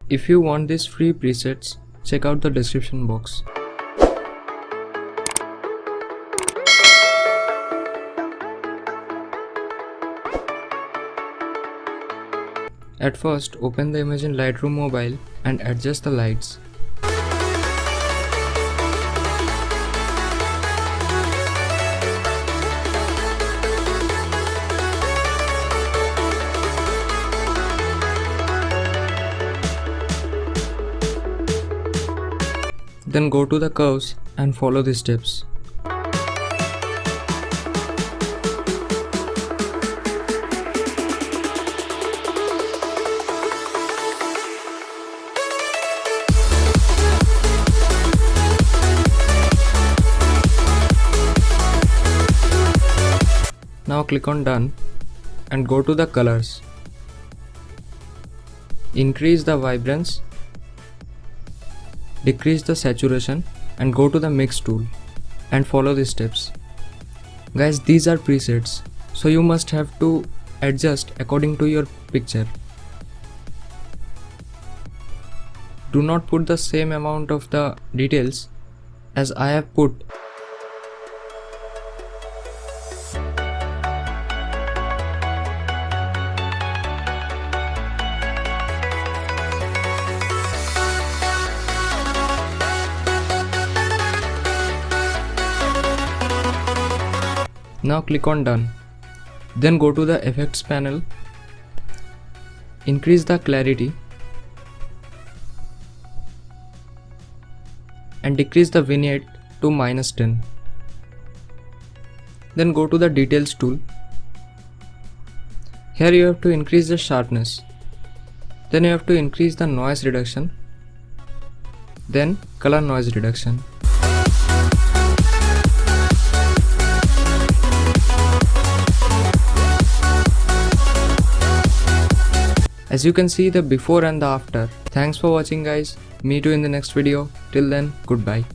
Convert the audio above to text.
If you want these free presets, check out the description box. At first, open the image in Lightroom mobile and adjust the lights. Then go to the curves and follow the steps. Now click on Done and go to the colors. Increase the vibrance, decrease the saturation and go to the Mix tool and follow the steps. Guys, these are presets, so you must have to adjust according to your picture. Do not put the same amount of the details as I have put. Now click on Done. Then go to the Effects panel. Increase the clarity and decrease the vignette to -10. Then go to the Details tool. Here you have to increase the sharpness. Then you have to increase the noise reduction. Then color noise reduction. As you can see the before and the after. Thanks for watching guys. Meet you in the next video. Till then, goodbye.